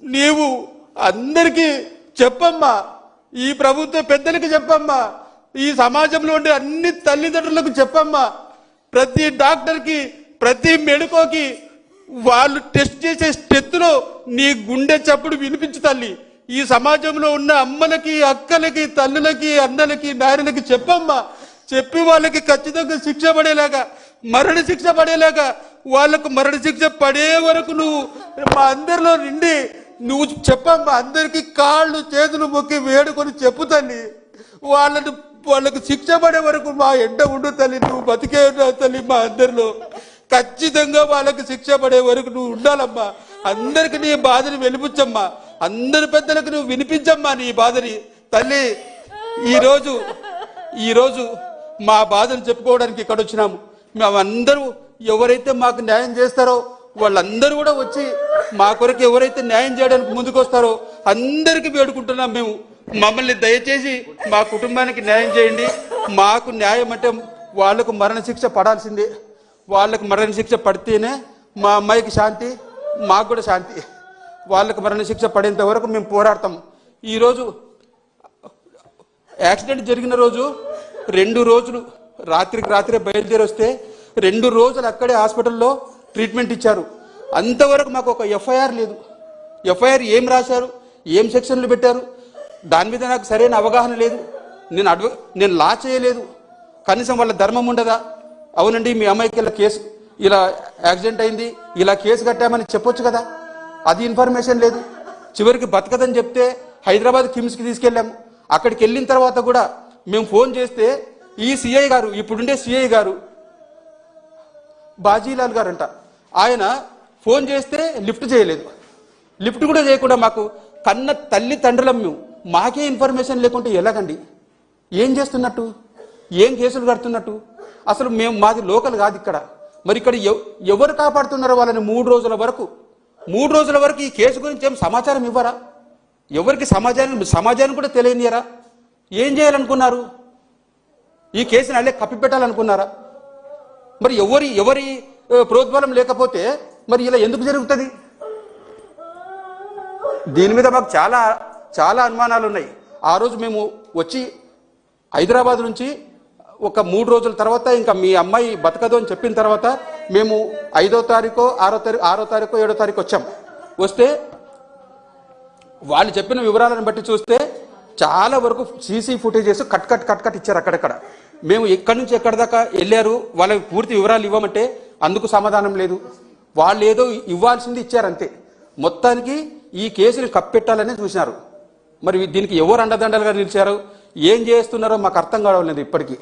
నీవు అందరికీ చెప్పమ్మా, ఈ ప్రభుత్వ పెద్దలకి చెప్పమ్మా, ఈ సమాజంలో ఉండే అన్ని తల్లిదండ్రులకు చెప్పమ్మా, ప్రతి డాక్టర్కి ప్రతి మెడికోకి వాళ్ళు టెస్ట్ చేసే టెస్టులో నీ గుండె చప్పుడు వినిపించు తల్లి. ఈ సమాజంలో ఉన్న అమ్మలకి అక్కలకి తల్లులకి అన్నలకి నాయనలకి చెప్పమ్మా. చెప్పి వాళ్ళకి ఖచ్చితంగా శిక్ష పడేలాగా, మరణ శిక్ష పడేలాగా, వాళ్ళకు మరణ శిక్ష పడే వరకు నువ్వు మా అందరిలో నిండి నువ్వు చెప్పమ్మా. అందరికీ కాళ్ళు చేతులు మొక్కి వేడుకొని చెప్పు తల్లి. వాళ్ళకు శిక్ష పడే వరకు మా ఎండ ఉండు తల్లి. నువ్వు బతికే తల్లి. మా అందరిలో ఖచ్చితంగా వాళ్ళకి శిక్ష పడే వరకు నువ్వు ఉండాలమ్మా. అందరికి నీ బాధని వెలిపించమ్మా. అందరి పెద్దలకు నువ్వు వినిపించమ్మా నీ బాధని తల్లి. ఈరోజు మా బాధను చెప్పుకోవడానికి ఇక్కడ వచ్చినాము. మేమందరూ ఎవరైతే మాకు న్యాయం చేస్తారో వాళ్ళందరూ కూడా వచ్చి మా కొరకు ఎవరైతే న్యాయం చేయడానికి ముందుకు వస్తారో అందరికీ వేడుకుంటున్నాం మేము. మమ్మల్ని దయచేసి మా కుటుంబానికి న్యాయం చేయండి. మాకు న్యాయం అంటే వాళ్లకు మరణశిక్ష పడాల్సిందే. వాళ్ళకు మరణశిక్ష పడితేనే మా అమ్మాయికి శాంతి, మాకు కూడా శాంతి. వాళ్ళకు మరణశిక్ష పడేంత వరకు మేము పోరాడతాం. ఈరోజు యాక్సిడెంట్ జరిగిన రోజు 2 రోజులు రాత్రే బయలుదేరి వస్తే 2 రోజులు అక్కడే హాస్పిటల్లో ట్రీట్మెంట్ ఇచ్చారు. అంతవరకు మాకు ఒక ఎఫ్ఐఆర్ లేదు. ఎఫ్ఐఆర్ ఏం రాశారు, ఏం సెక్షన్లు పెట్టారు, దాని మీద నాకు సరైన అవగాహన లేదు. నేను లా చేయలేదు. కనీసం వాళ్ళ ధర్మం ఉండదా? అవునండి మీ అమ్మాయికి ఇలా యాక్సిడెంట్ అయింది, ఇలా కేసు కట్టామని చెప్పొచ్చు కదా. అది ఇన్ఫర్మేషన్ లేదు. చివరికి బతకదని చెప్తే హైదరాబాద్ కిమ్స్కి తీసుకెళ్ళాము. అక్కడికి వెళ్ళిన తర్వాత కూడా మేము ఫోన్ చేస్తే ఈ సిఐ గారు, ఇప్పుడుండే సిఐ గారు బాజీలాల్ గారు అంట, ఆయన ఫోన్ చేస్తే లిఫ్ట్ చేయలేదు. లిఫ్ట్ కూడా చేయకుండా మాకు కన్న తల్లి తండ్రులం మేము. మాకే ఇన్ఫర్మేషన్ లేకుంటే ఎలాగండి? ఏం చేస్తున్నట్టు, ఏం కేసులు కడుతున్నట్టు? అసలు మాది లోకల్ కాదు ఇక్కడ. మరి ఇక్కడ ఎవరు కాపాడుతున్నారో వాళ్ళని 3 రోజుల వరకు ఈ కేసు గురించి ఏం సమాచారం ఇవ్వరా? ఎవరికి సమాజానికి కూడా తెలియనియరా? ఏం చేయాలనుకున్నారు? ఈ కేసుని అల్లే కప్పిపెట్టాలనుకున్నారా? మరి ఎవరి ప్రోద్బలం లేకపోతే మరి ఇలా ఎందుకు జరుగుతుంది? దీని మీద మాకు చాలా అనుమానాలు ఉన్నాయి. ఆ రోజు మేము వచ్చి హైదరాబాద్ నుంచి ఒక 3 రోజుల తర్వాత ఇంకా మీ అమ్మాయి బతకదు అని చెప్పిన తర్వాత మేము 5వ తారీఖు 6వ తారీఖు 7వ తారీఖు వచ్చాం. వస్తే వాళ్ళు చెప్పిన వివరాలను బట్టి చూస్తే చాలా వరకు సీసీ ఫుటేజెస్ కట్ ఇచ్చారు అక్కడక్కడ. మేము ఎక్కడి నుంచి ఎక్కడి దాకా వెళ్ళారు, వాళ్ళకి పూర్తి వివరాలు ఇవ్వమంటే అందుకు సమాధానం లేదు. వాళ్ళు ఏదో ఇవ్వాల్సింది ఇచ్చారంతే. మొత్తానికి ఈ కేసుని కప్పెట్టాలనే చూసినారు. మరి దీనికి ఎవరు అండదండలుగా నిలిచారు, ఏం చేస్తున్నారో మాకు అర్థం కావడం లేదు ఇప్పటికీ.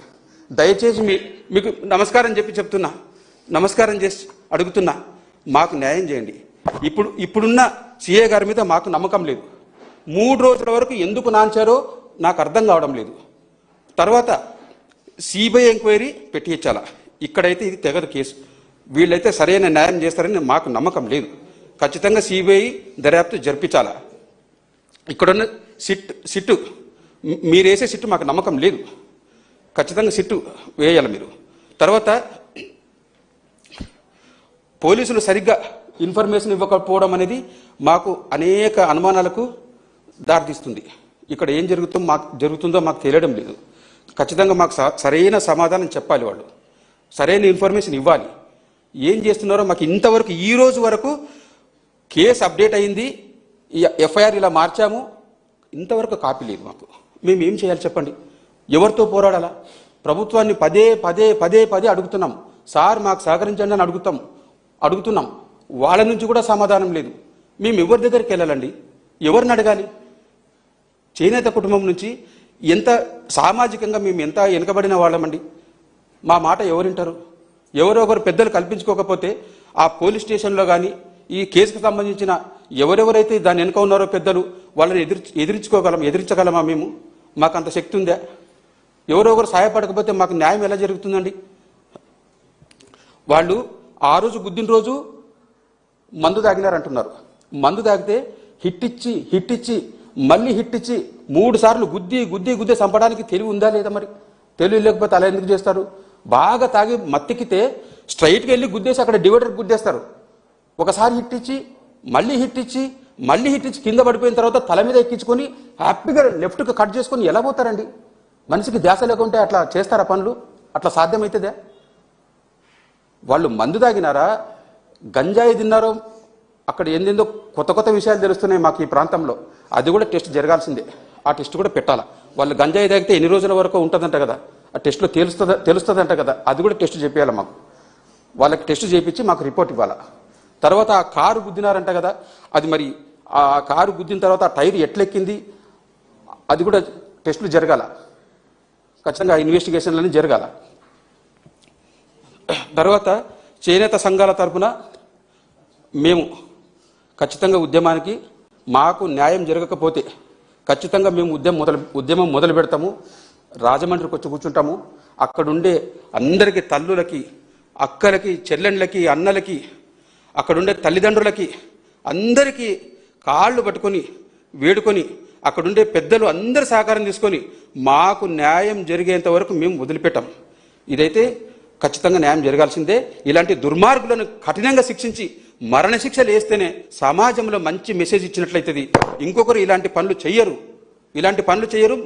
దయచేసి మీకు నమస్కారం చేసి అడుగుతున్నా, మాకు న్యాయం చేయండి. ఇప్పుడున్న సిఏ గారి మీద మాకు నమ్మకం లేదు. 3 రోజుల వరకు ఎందుకు నాంచారో నాకు అర్థం కావడం లేదు. తర్వాత సిబిఐ ఎంక్వైరీ పెట్టించాలా? ఇక్కడైతే ఇది తెగదు కేసు. వీళ్ళైతే సరైన న్యాయం చేస్తారని మాకు నమ్మకం లేదు. ఖచ్చితంగా సిబిఐ దర్యాప్తు జరిపించాలా? ఇక్కడున్న సిట్టు మీరు వేసే సిట్టు మాకు నమ్మకం లేదు. ఖచ్చితంగా సిట్టు వేయాలి మీరు. తర్వాత పోలీసులు సరిగ్గా ఇన్ఫర్మేషన్ ఇవ్వకపోవడం అనేది మాకు అనేక అనుమానాలకు దారితీస్తుంది. ఇక్కడ ఏం జరుగుతుందో మాకు తెలియడం లేదు. ఖచ్చితంగా మాకు సరైన సమాధానం చెప్పాలి. వాళ్ళు సరైన ఇన్ఫర్మేషన్ ఇవ్వాలి. ఏం చేస్తున్నారో మాకు ఇంతవరకు ఈ రోజు వరకు కేసు అప్డేట్ అయింది, ఎఫ్ఐఆర్ ఇలా మార్చాము, ఇంతవరకు కాపీ లేదు మాకు. మేము ఏం చేయాలి చెప్పండి? ఎవరితో పోరాడాలా? ప్రభుత్వాన్ని పదే అడుగుతున్నాం. సార్ మాకు సహకరించండి అని అడుగుతున్నాం. వాళ్ళ నుంచి కూడా సమాధానం లేదు. మేము ఎవరి దగ్గరికి వెళ్ళాలండి? ఎవరిని అడగాలి? చేనేత కుటుంబం నుంచి ఎంత సామాజికంగా మేము ఎంత వెనుకబడిన వాళ్ళమండి. మా మాట ఎవరింటారు? ఎవరో ఒకరు పెద్దలు కల్పించుకోకపోతే ఆ పోలీస్ స్టేషన్లో కానీ ఈ కేసుకు సంబంధించిన ఎవరెవరైతే దాని వెనుక ఉన్నారో పెద్దలు, వాళ్ళని ఎదిరించగలమా మేము? మాకు అంత శక్తి ఉందా? ఎవరో ఒకరు సహాయపడకపోతే మాకు న్యాయం ఎలా జరుగుతుందండి? వాళ్ళు ఆ రోజు గుద్దిన రోజు మందు తాగినారంటున్నారు. మందు తాగితే హిట్ ఇచ్చి మళ్ళీ హిట్ ఇచ్చి 3 సార్లు గుద్ది చంపడానికి తెలివి ఉందా లేదా? మరి తెలివి లేకపోతే అలా ఎందుకు చేస్తారు? బాగా తాగి మత్తెక్కితే స్ట్రైట్గా వెళ్ళి గుద్దేసి అక్కడ డివైడర్ గుద్దేస్తారు. ఒకసారి హిట్ ఇచ్చి మళ్ళీ హిట్ ఇచ్చి కింద పడిపోయిన తర్వాత తల మీద ఎక్కించుకొని హ్యాపీగా లెఫ్ట్కి కట్ చేసుకొని ఎలా పోతారండి? మనిషికి ధ్యాస లేకుంటే అట్లా చేస్తారా పనులు? అట్లా సాధ్యమవుతుందా? వాళ్ళు మందు తాగినారా, గంజాయి తిన్నారో, అక్కడ ఏందేందో కొత్త కొత్త విషయాలు తెలుస్తున్నాయి మాకు ఈ ప్రాంతంలో. అది కూడా టెస్ట్ జరగాల్సిందే. ఆ టెస్ట్ కూడా పెట్టాలా. వాళ్ళు గంజాయి తాగితే ఎన్ని రోజుల వరకు ఉంటుందంట కదా, ఆ టెస్ట్లో తెలుస్తుందంట కదా, అది కూడా టెస్ట్ చేయాలి మాకు. వాళ్ళకి టెస్ట్ చేయించి మాకు రిపోర్ట్ ఇవ్వాలా. తర్వాత ఆ కారు గుద్దినారంట కదా, అది మరి ఆ కారు గుద్దిన తర్వాత ఆ టైర్ ఎట్లెక్కింది అది కూడా టెస్టులు జరగాల. ఖచ్చితంగా ఇన్వెస్టిగేషన్లన్నీ జరగాల. తర్వాత చేనేత సంఘాల తరఫున మేము ఖచ్చితంగా ఉద్యమానికి, మాకు న్యాయం జరగకపోతే ఖచ్చితంగా మేము ఉద్యమం మొదలు పెడతాము. రాజమండ్రికి వచ్చి కూర్చుంటాము. అక్కడుండే అందరికీ, తల్లులకి, అక్కలకి, చెల్లెండ్లకి, అన్నలకి, అక్కడుండే తల్లిదండ్రులకి అందరికీ కాళ్ళు పట్టుకొని వేడుకొని, అక్కడుండే పెద్దలు అందరి సహకారం తీసుకొని మాకు న్యాయం జరిగేంత వరకు మేము వదిలిపెట్టాం. ఇదైతే ఖచ్చితంగా న్యాయం జరగాల్సిందే. ఇలాంటి దుర్మార్గులను కఠినంగా శిక్షించి మరణశిక్షలు వేస్తేనే సమాజంలో మంచి మెసేజ్ ఇచ్చినట్లయితుంది. ఇంకొకరు ఇలాంటి పనులు చేయరు,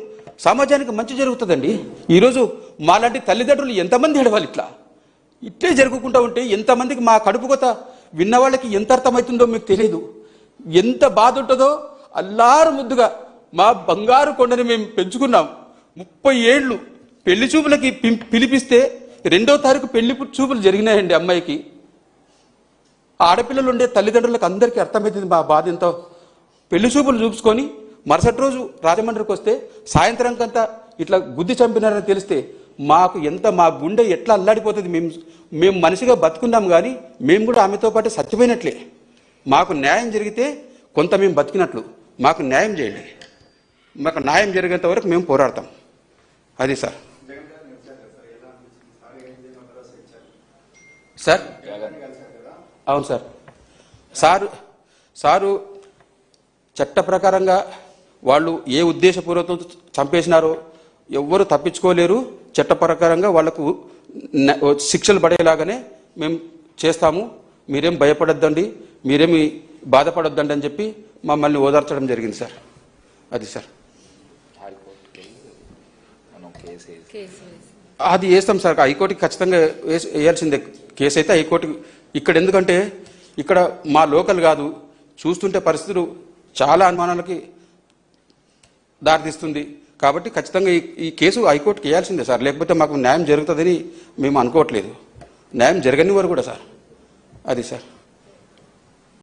సమాజానికి మంచి జరుగుతుందండి. ఈరోజు మాలాంటి తల్లిదండ్రులు ఎంతమంది ఏడవాలి? ఇట్లే జరుగుకుంటూ ఉంటే ఎంతమందికి, మా కడుపు కొత్త విన్న వాళ్ళకి ఎంత అర్థమవుతుందో మీకు తెలియదు. ఎంత బాధ ఉంటుందో. అల్లారు ముద్దుగా మా బంగారు కొండని మేము పెంచుకున్నాం. 30 ఏళ్ళు పెళ్లి చూపులకి పిలిపిస్తే 2వ తారీఖు పెళ్లి చూపులు జరిగినాయండి అమ్మాయికి. ఆడపిల్లలు ఉండే తల్లిదండ్రులకు అందరికీ అర్థమవుతుంది మా బాధ ఎంతో. పెళ్లి చూపులు చూసుకొని మరుసటి రోజు రాజమండ్రికి వస్తే సాయంత్రంకంతా ఇట్లా గుద్ది చంపినారని తెలిస్తే మాకు మా గుండె ఎట్లా అల్లాడిపోతుంది. మేము మనిషిగా బతుకున్నాం, కానీ మేము కూడా ఆమెతో పాటు చచ్చిపోయినట్లే. మాకు న్యాయం జరిగితే కొంత మేము బతికినట్లు. మాకు న్యాయం చేయండి. మాకు న్యాయం జరిగేంత వరకు మేము పోరాడతాం. అది సార్. సార్ అవును సార్. సారు చట్ట ప్రకారంగా వాళ్ళు ఏ ఉద్దేశపూర్వకంతో చంపేసినారో ఎవ్వరు తప్పించుకోలేరు. చట్ట ప్రకారంగా వాళ్లకు శిక్షలు పడేలాగానే మేము చేస్తాము. మీరేం భయపడొద్దండి, మీరేమి బాధపడొద్దండి అని చెప్పి మమ్మల్ని ఓదార్చడం జరిగింది సార్. అది సార్. అది వేస్తాం సార్. హైకోర్టుకి ఖచ్చితంగా వేయాల్సిందే కేసు అయితే హైకోర్టుకి. ఇక్కడ ఎందుకంటే ఇక్కడ మా లోకల్ కాదు, చూస్తుంటే పరిస్థితులు చాలా అనుమానాలకి దారితీస్తుంది. కాబట్టి ఖచ్చితంగా ఈ కేసు హైకోర్టుకి వేయాల్సిందే సార్. లేకపోతే మాకు న్యాయం జరుగుతుందని మేము అనుకోవట్లేదు. న్యాయం జరగని వారు కూడా సార్. అది సార్.